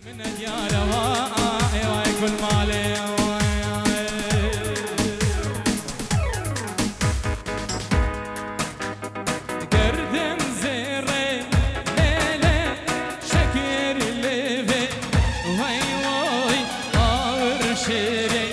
من ديار واي كل مالي قردم زيري ليلة شكر ليفي واي واي طاور شيري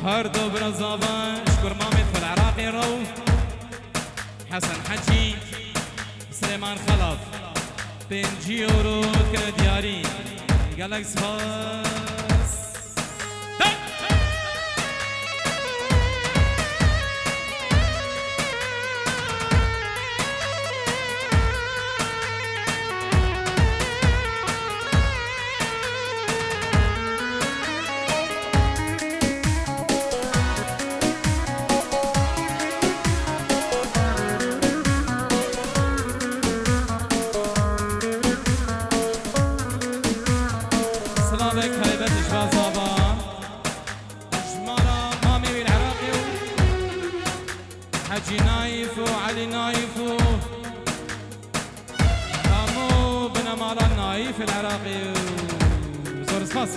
هردو برزابان شكر مامد في العراقي رو حسن حجي سليمان خلف بنجي ورود كلا دياري قالك سفاس حجي نايف وعلي نايف رامو بن مالا نايف العراقي زور سفاس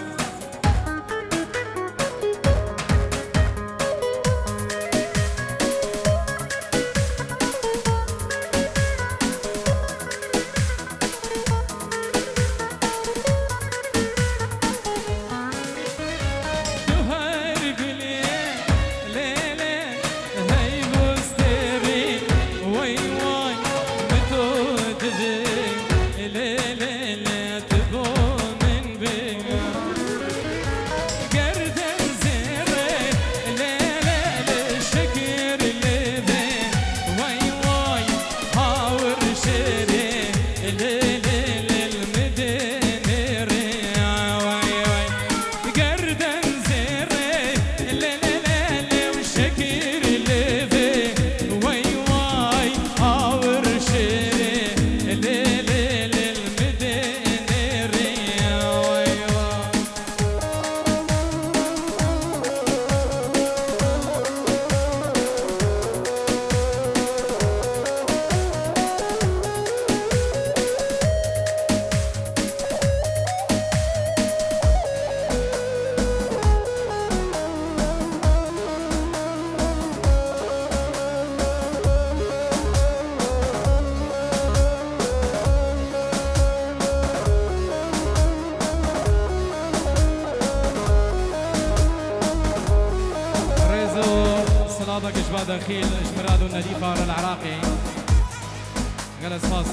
صلابك اشباه دخيل اشمراد النجيفة العراقي جلس فاص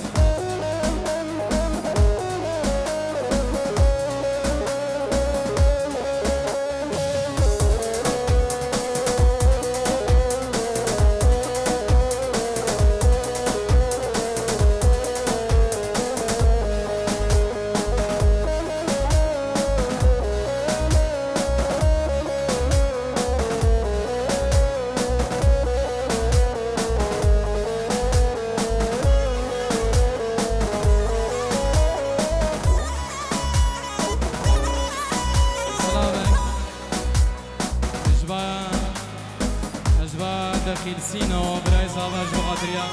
دخيل سينو براي صابر جوغادريا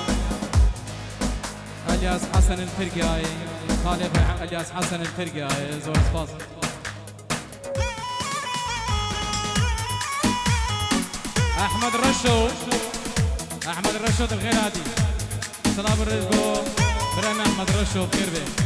الياس حسن الفرقاي خالف الياس حسن الفرقاي زور سباس احمد الرشود الغيراتي سلام الرزقو برام احمد الرشود بخير بيه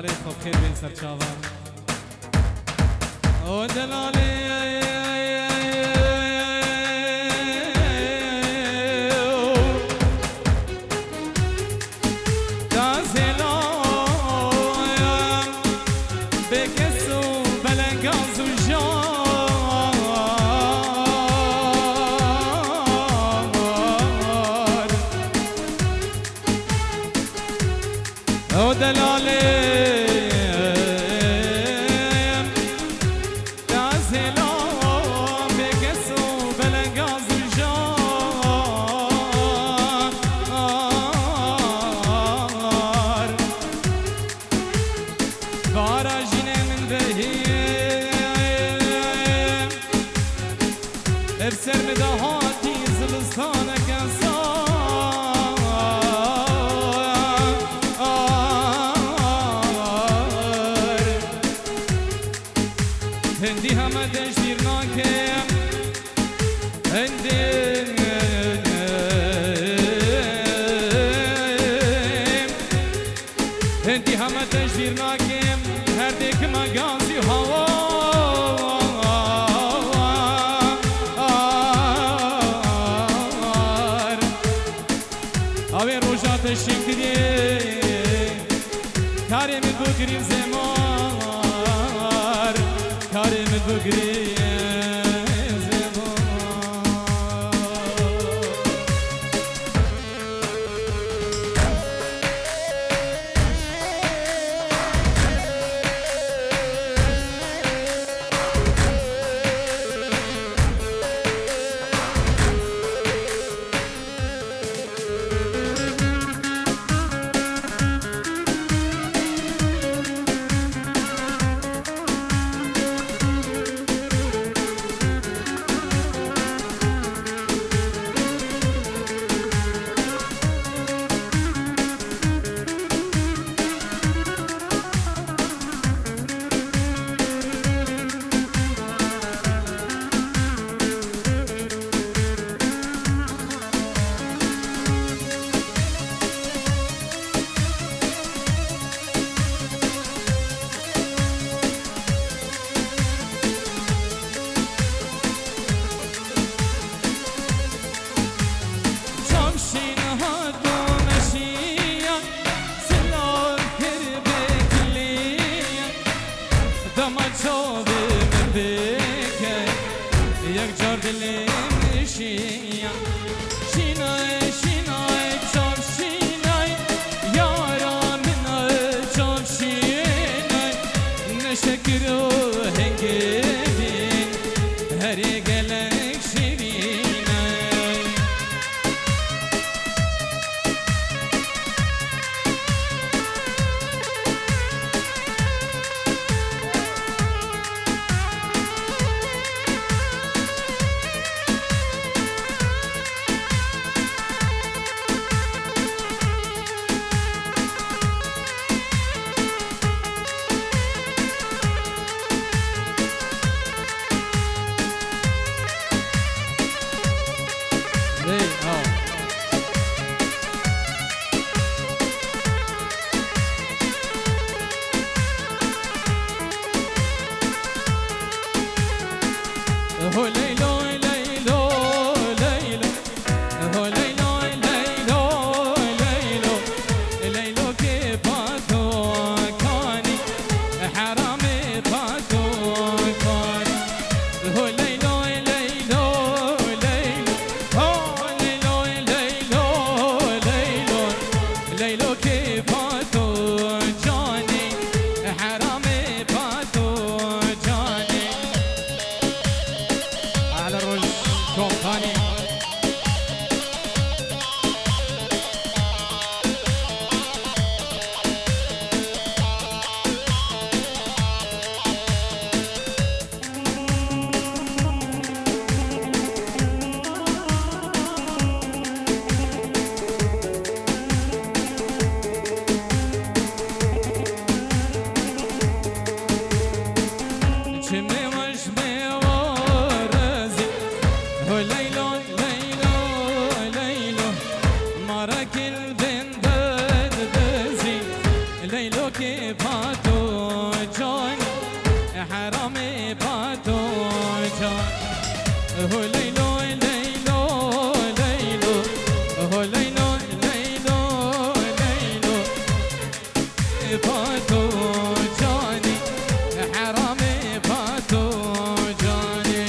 دلالي خوب خير بين سرچاوا او دلالي هندي همه دشتیر ناکم هندي همه دشتیر ناکم هر دیک مگازی هوا اوی روشات شکری کاری می بگریم زمان کاری می بگریم هو ليلو ليلو ليلو هو ليلو ليلو ليلو فاتو جاني حرامي فاتو جاني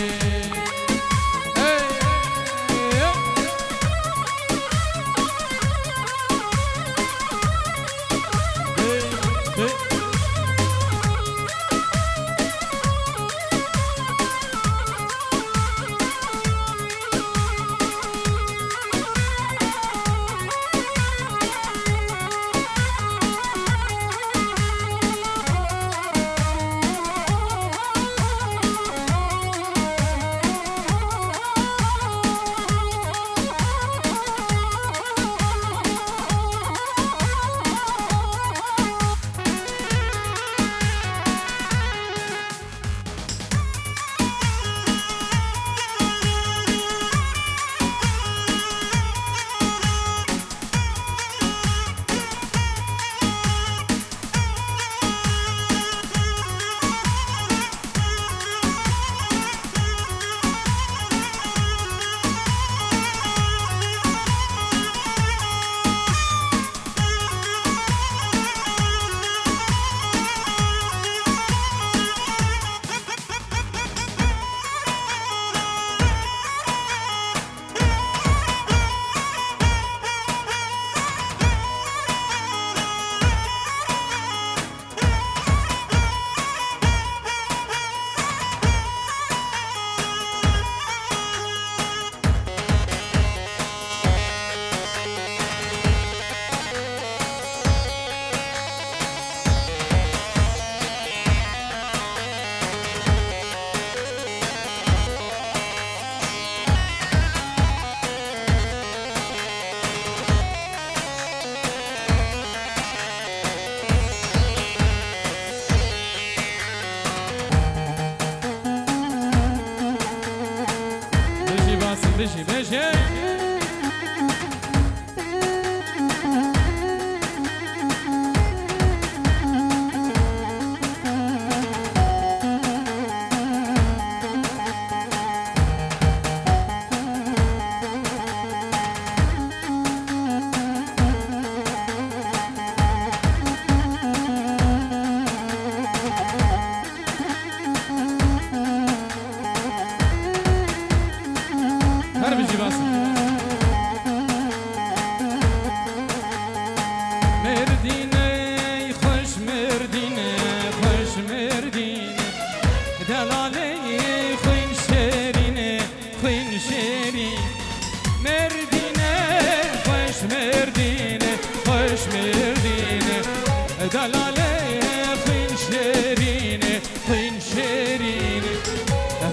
بيجي بيجي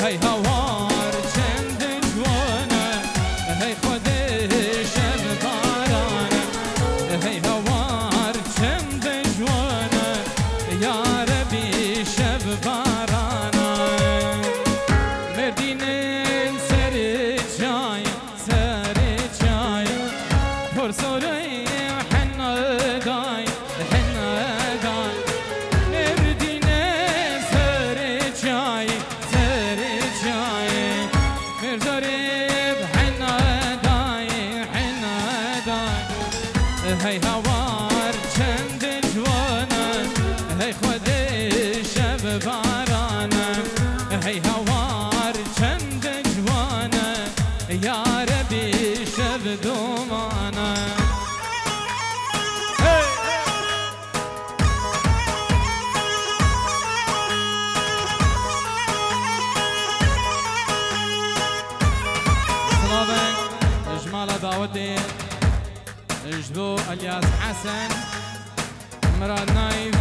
هاي هوار چند جوانه هاي خودش بارانه هاي هوار چند جوانه یا ربی شب بارانه مردینن سر جای پر سوری حنا دای مردینن سر جای هاي هوار چند جوانه هاي خودش بارانه هاي هوار چند جوانه یا ربی شب دومانه سلامك اجمال دعوتي اجدو الياس حسن مراد نايف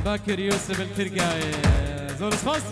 بكر يوسف الترقاي زور سباس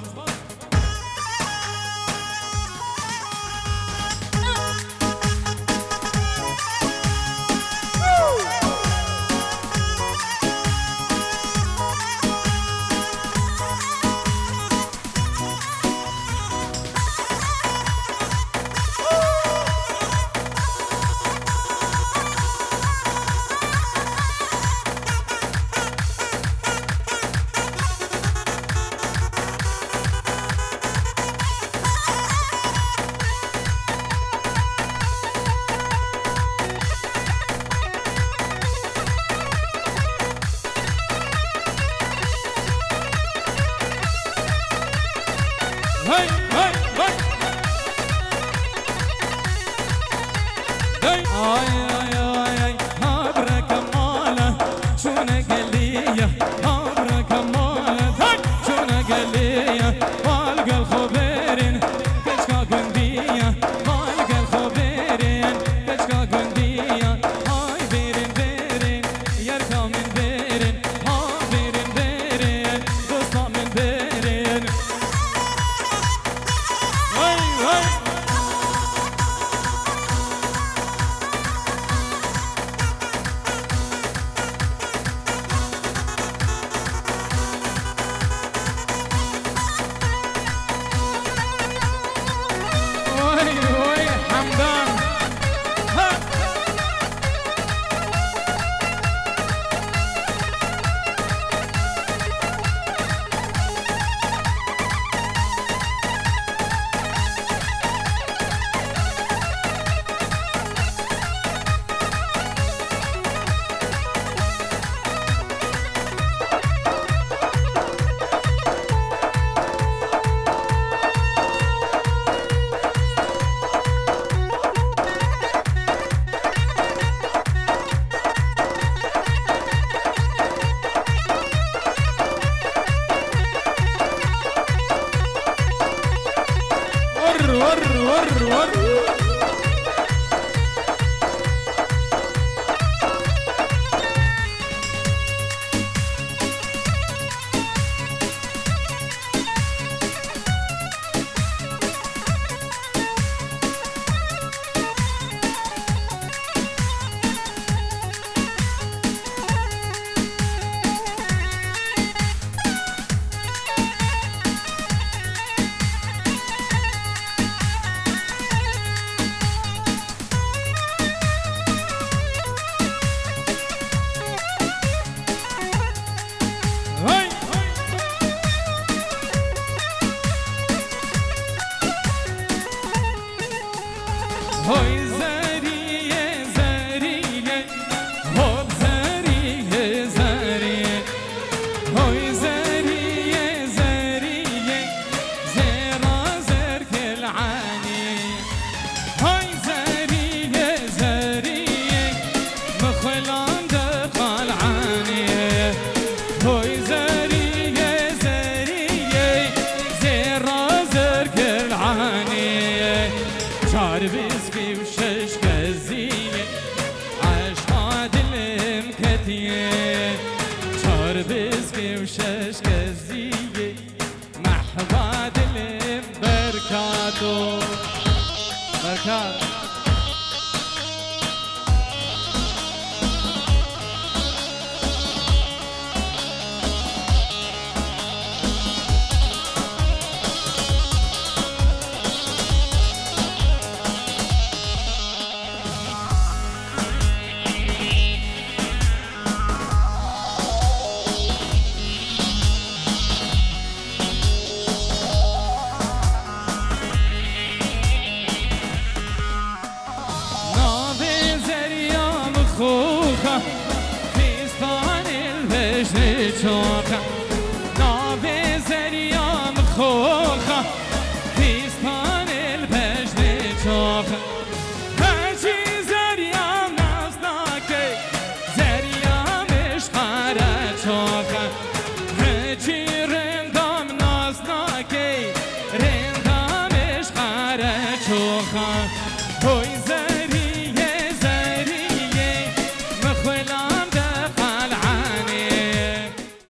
هاي هاي هاي هاي هاي هاي هاي هابرا كمالة شونا قلية هابرا كمالة هاي شونا قلية والقى الخبيرين كشكا قندية والقى الخبيرين كشكا قندية هاي بيرين بيرين يركا من بيرين هاي بيرين بيرين قصة من بيرين هاي هاي هوي زارية زارية هوب زارية زارية هوي زارية زارية زيرا زرك العاني هوي زارية زارية مخلان دخل عاني هوي زارية زارية زيرا زرك العاني شاربسكي وشش كزية عشقاد المكتية شاربسكي وشش كزية محباد البركاتو بركات